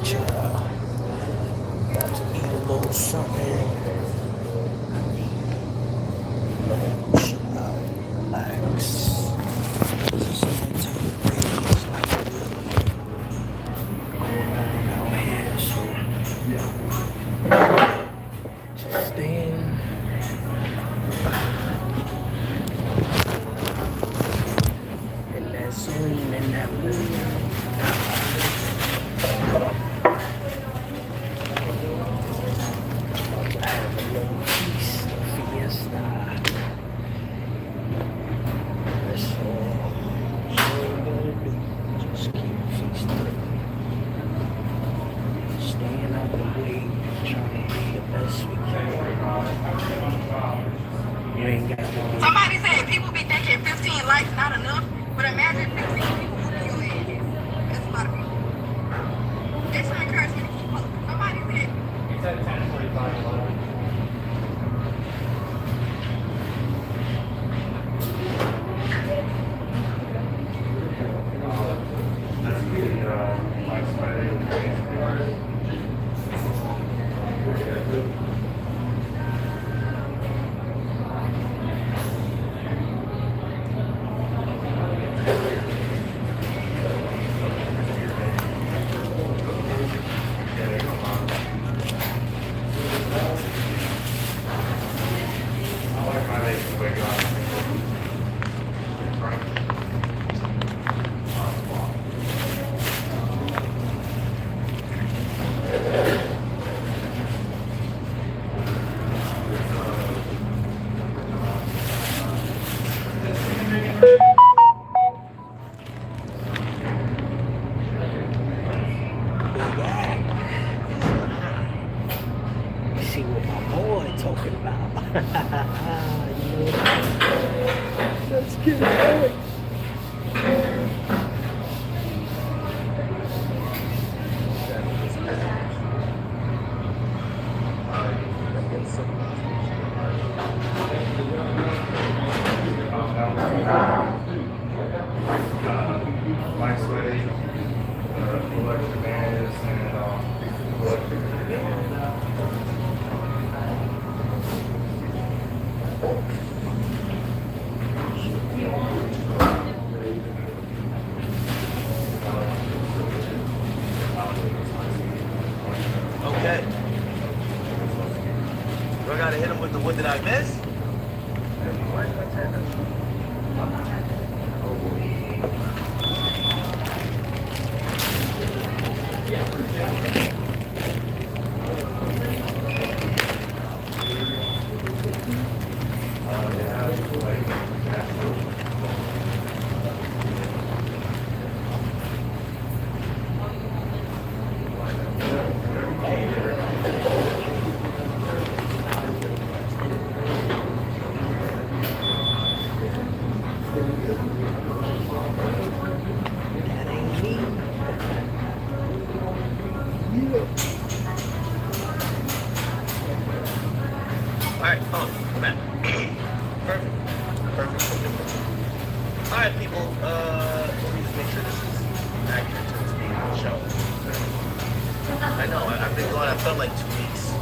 at y'all. About to eat a little something. Chill out, relax. Summertime rain is like going on out here, so just staying in that zone, in that mood. Have a little peace, a fiesta. That's all we're gonna do. Just keep feasting. Staying out the way, trying to be the best we can. You ain't got to be. Somebody said people be thinking 15 likes not enough, but imagine 15 people whooping your ass. That's a lot of people. They should encourage me to keep up. Somebody said. You said 10:45. See what my boy talking about. Let's get it going. My sweaty, electric bands, and electric Okay. Do I gotta hit him with the what did I miss? That ain't me. Alright, I'm back. Perfect. Alright, people, let me just make sure this is accurate to this being on the show. I know, I've been gone, I felt like 2 weeks.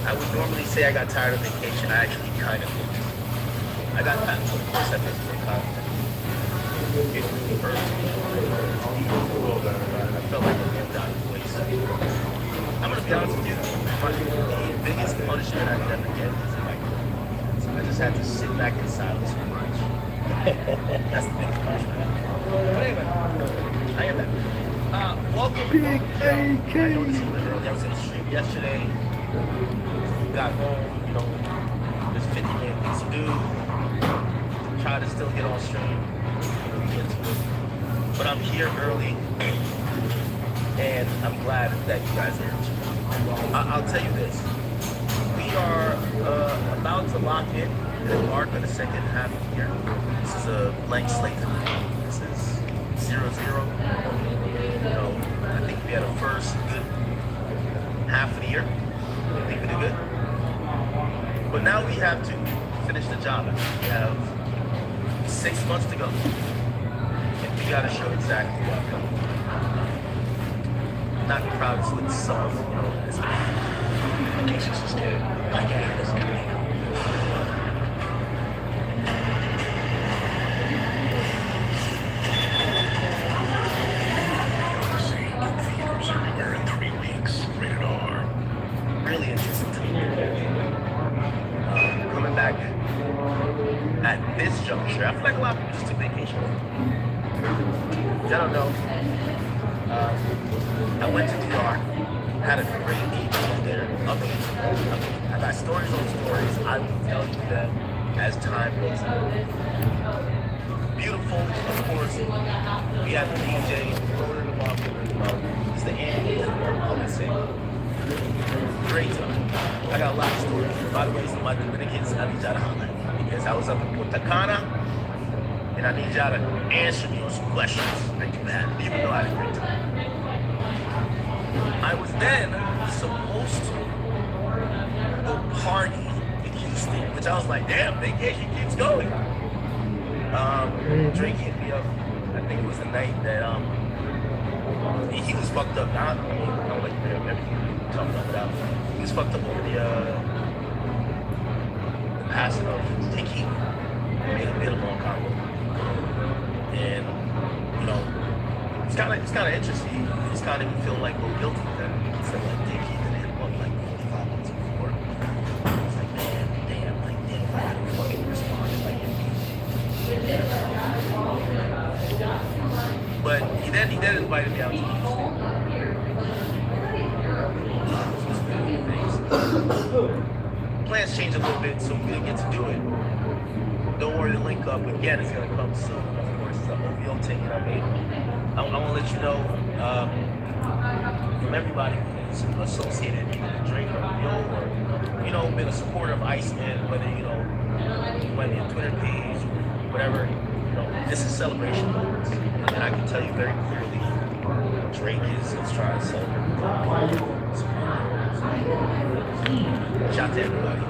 I would normally say I got tired of vacation. I actually kind of did. I got tired of course I missed the content. It really hurt. I felt like a lived out place. I'm gonna be honest with you, the biggest punishment I could ever get is if I could. So I just had to sit back in silence for lunch. That's the biggest punishment. But anyway, I am back. Welcome. Big I know AK. this is literally, I was in the street yesterday. Got home, there's 50 million things to do. Try to still get on stream. But I'm here early, and I'm glad that you guys are here. I'll tell you this. We are about to lock in and embark on the second half of the year. This is a blank slate. This is 0-0. I think we had a first good half of the year. I think we did good. But now we have to finish the job. We have 6 months to go. And we got to show exactly what. not the proudest with some, you know, it's vacations is good. Like, yeah, this is good. Theaters everywhere in 3 weeks. Rated R. Really interesting to me. Coming back at this juncture, I feel like a lot of people just took vacation. I don't know. I went to DR, had a great evening there. Amazing. I got stories on stories. I will tell you that as time goes on. Beautiful, of course. We had the DJ, loaded him up. It's the annual, I would say. Great time. I got a lot of stories. By the way, some of my Dominicans, I need y'all to holler at me because I was up in Punta Cana and I need y'all to answer me on some questions that you had, even though I had a great time. I was then supposed to go party in Houston, which I was like, damn, vacation keeps going. Drake hit me up. I think it was the night that he was fucked up. I don't like everything talking about that. He was fucked up over the passing of tequila. Made a long combo. And you know, it's kind of interesting. You just kind of feel like a little guilty that instead of like tequila and hit him up like 45 minutes before. It's like, man, damn, like damn, if I had fucking responded like but he then invited me out to Houston. Plans changed a little bit, so we didn't get to do it. Don't worry, the link up again is gonna come soon. Of course, it's an OVO ticket I made. I want to let you know from everybody who's associated with Drake or OVO or you know been a supporter of Iceman, whether you know whether your Twitter page or whatever. This is celebration moments. And I can tell you very clearly, Drake is trying to celebrate. Shout out to everybody.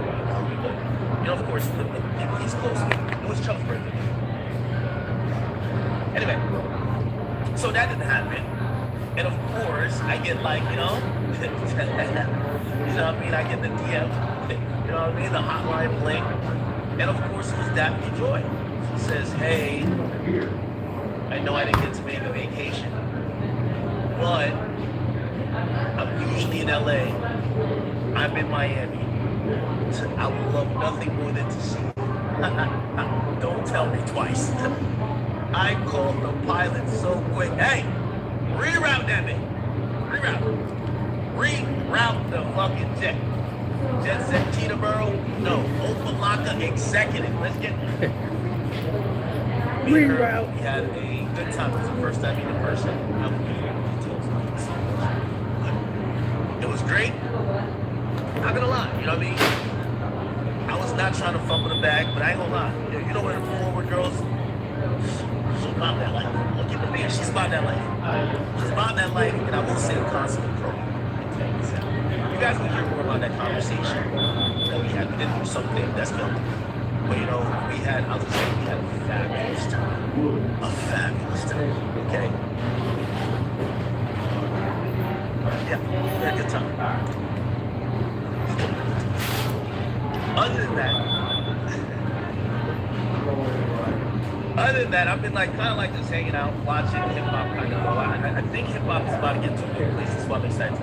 You know, of course, the people he's close to. It was Chuck's birthday. Anyway, so that didn't happen. And of course, I get like, you know, you know what I mean? I get the DM, you know what I mean? The hotline bling. And of course, it was Daphne Joy. She says, hey, I know I didn't get to make a vacation, but I'm usually in LA. I'm in Miami. So I would love nothing more than to see you. Don't tell me twice. I called the pilot so quick. Hey, reroute that thing. Reroute the fucking jet. Jet set Teterboro? No. Opa-laka executive. Let's get reroute. We had a good time. It was the first time meeting in person. I will give you details. It was great. Not gonna lie, you know what I mean? I was not trying to fumble the bag, but I ain't gonna lie. You know where the forward girls, she's about that life. Look at the man, she's about that life. She's about that life, and I will say a consummate pro. You guys will hear more about that conversation that we had. We didn't do something that's filmed. But you know, I'll just say we had a fabulous time. A fabulous time, okay? Yeah, we had a good time. Other than that, I've been like kind of like just hanging out, watching hip hop kind of go. I think hip hop is about to get to a good place. That's why I'm excited.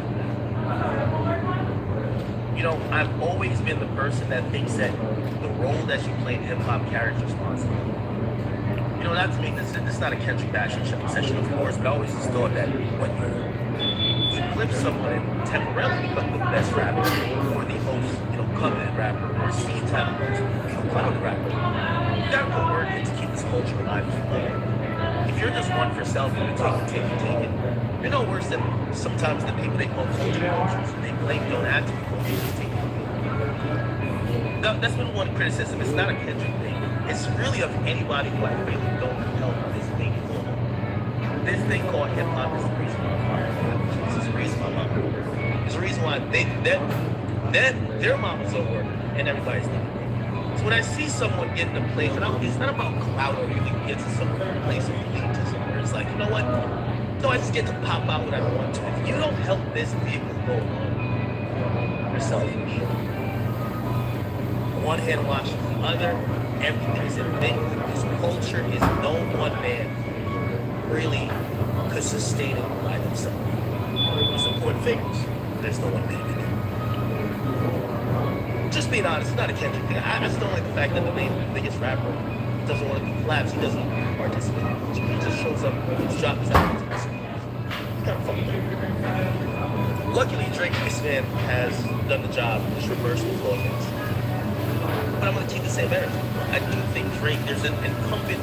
You know, I've always been the person that thinks that the role that you play in hip hop carries responsibility. You know, not to make this is not a Kendrick bashing session, of course, but I always just thought that when you flip someone and temporarily become the best rapper or the most, you know, coveted rapper or seen time the most clouded rapper, you gotta put work in to keep this culture alive. If you're just one for self and take it, you're no worse than sometimes the people they call culture vultures. They don't have to be cultures, just take it. That's been one criticism. It's not a Kendrick thing. It's really of anybody who I really don't help this thing called. This thing called hip hop is the reason why. It's the reason why my mom. It's the reason why their mama's over and everybody's thinking. So when I see someone get in a place, and it's not about clout or you can get to some place or lead to somewhere. It's like, you know what? No, I just get to pop out when I want to. If you don't help this vehicle go on, you're selfish. One hand washes the other. Everything is a thing. This culture is no one man really could sustain it by themselves. Support figures. There's no one man can do. Just being honest, it's not a Kendrick thing. I just don't like the fact that the main biggest rapper doesn't want to do collabs. He doesn't participate. He just shows up, he's dropped his albums. It's kind of fucking weird. Luckily, Drake, this man, has done the job. Just reversed the flow things. But I'm going to keep the same energy. I do think Drake, there's an incumbent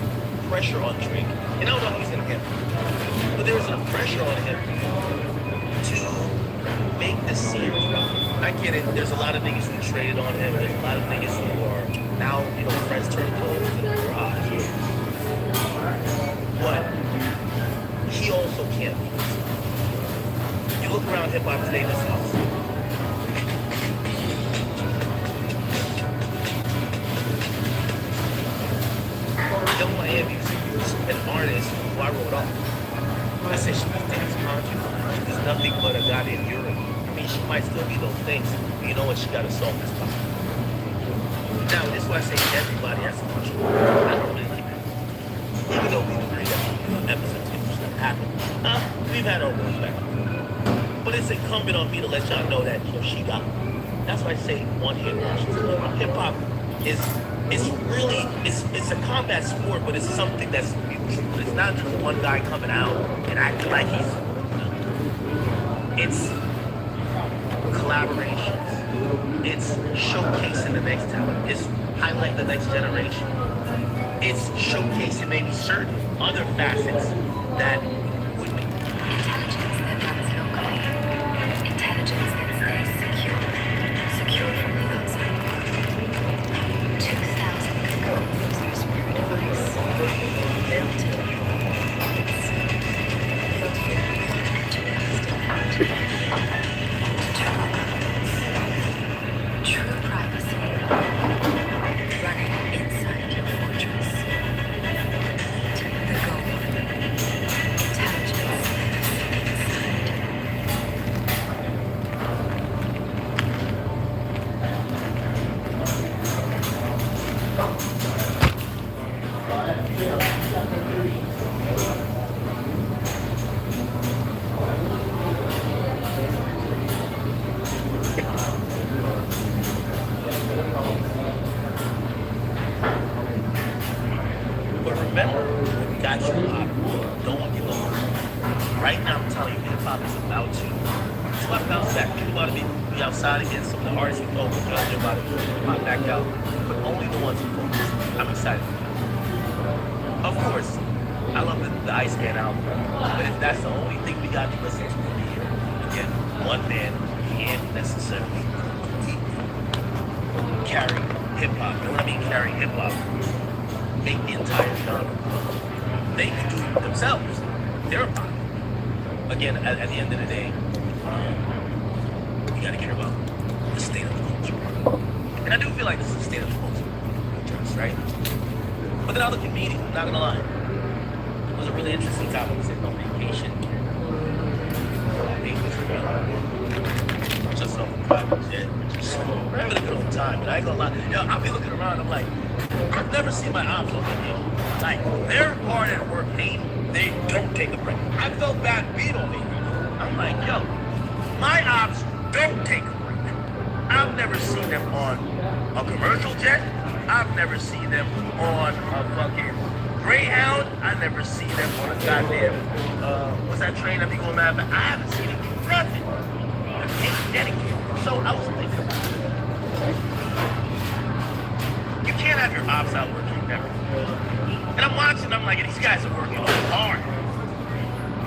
pressure on Drake. And I don't know how he's going to handle it. But there's a pressure on him to make this serious. I get it. There's a lot of niggas who traded on him. There's a lot of niggas who are now, you know, friends turn close in the garage. But he also can't be. You look around hip hop today, this house. Miami was an artist who I wrote off. I said she was dance conscious. She was nothing but a goddamn Europe. I mean, she might still be those things, but you know what? She got a soft spot. Now, this is why I say everybody has to watch it. I don't really like that. Even though we agree that episodes can happen. We've had our work back. But it's incumbent on me to let y'all know that, you know, she got it. That's why I say one hit washes. Hip hop is. It's really, it's a combat sport, but it's something that's mutual. It's not just one guy coming out and acting like he's, it's collaborations. It's showcasing the next talent. It's highlighting the next generation. It's showcasing maybe certain other facets that would be. Intelligence that runs locally. Intelligence that stays secure. Secure from the outside. 2,000 users per device. Built to the limits. Built for the true privacy. Running inside your fortress. The goal. Intelligence inside. But remember, we got you up. Don't give up. Right now, I'm telling you, hip hop is about to. So I bounce back. People about to be outside again. Some of the artists we know, they're about to pop back out. But only the ones who focus. I'm excited. Of course, I love the Iceman album. But if that's the only thing we got to listen to from the year, again, one man can't necessarily carry hip hop. And when I mean carry hip hop, make the entire genre. They can do it themselves. They're fine. Again, at the end of the day, you gotta care about the state of the culture. And I do feel like this is the state of the culture, right? But then I look at meetings, I'm not gonna lie. It was a really interesting time. I was sitting on vacation. Just on a private jet. Just having a good old time. But I ain't gonna lie. Yo, I'll be looking around, I'm like, I've never seen my ops on video. Like, they're hard at work, they don't take a break. I felt bad being on video. I'm like, yo, my ops don't take a break. I've never seen them on a commercial jet. I've never seen them on a fucking Greyhound. I've never seen them on a goddamn, what's that train that be going mad? But I haven't seen it do nothing. It's dedicated. So I was thinking about it. You can't have your ops out working never. And I'm watching, I'm like, these guys are working hard.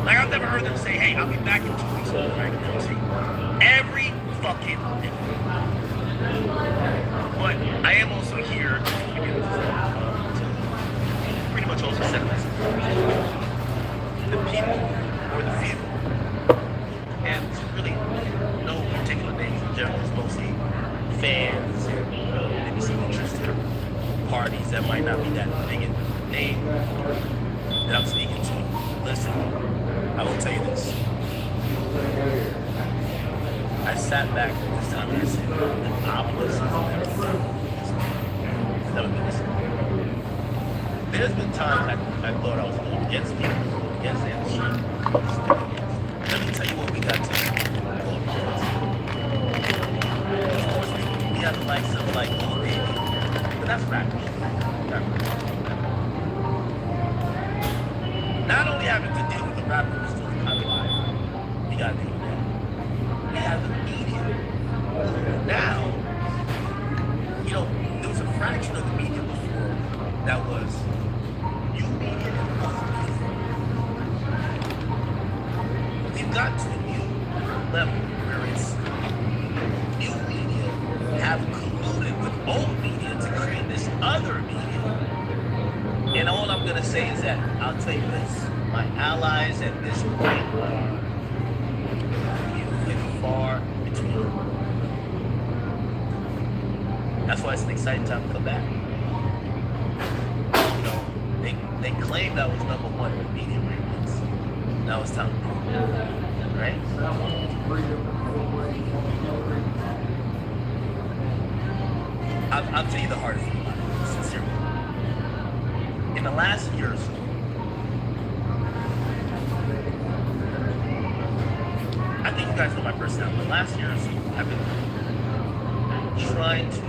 Like, I've never heard them say, hey, I'll be back in 2 weeks. Every fucking day. But I am also here to pretty much also set a message. The people or the vehicle. And it's really no particular names in general. It's mostly fans, maybe some interested parties that might not be that big a name that I'm speaking to. Listen, I will tell you this. I sat back this time and I said, the obelisk has never been this. There's been times I thought I was going against people, going against the industry. Let me tell you what we got to do. Of course, we have the likes of like Lil Baby, but that's rappers. Not only having to deal with the rappers who are alive, we got to deal with that. We have the media. Now, you know, there was a fraction of the media before that was new media and old media. We've got to a new level where it's new media have colluded with old media to create this other media. And all I'm going to say is that, I'll tell you this, my allies at this point are few and far between. That's why it's an exciting time to come back. You know, they claimed I was #1 in media rankings. Now it's time to prove it, right? I'll tell you the hardest thing about it, sincerely. In the last year or so, I think you guys know my personality. The last year or so, I've been trying to,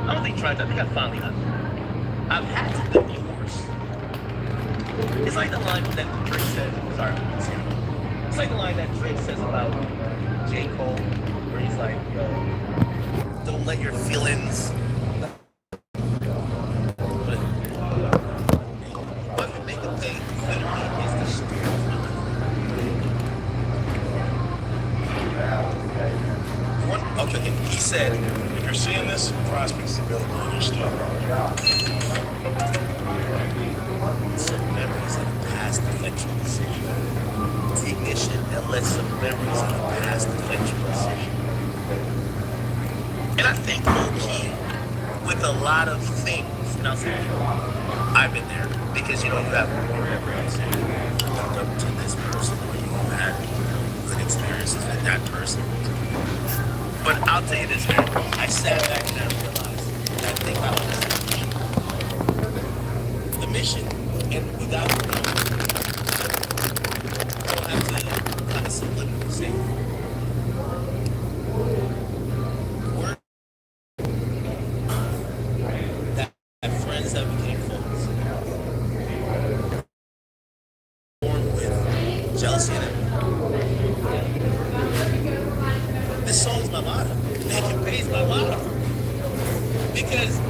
I don't think trying to, I think I finally got there. I've had to divorce. It's like the line that Drake says, sorry, it's like the line that Drake says about J. Cole, where he's like, yo, don't let your feelings make a thing. Literally is the spirit. Okay, he said, if you're seeing this, prospects to build on your stuff. Some memories of the past affect your decision. Take this shit and let some memories of the past affect your decision. And I think low-key, with a lot of things, and I'll say, I've been there, because you know, you have memories and you look up to this person, or you had good experiences with that person. But I'll tell you this, man, I sat back and I realized that I think I understand the mission, and without the mission, I don't have to kind of subliminally say, friends that became foes, born with jealousy in it. This song's my motto. Make it pays my motto. Because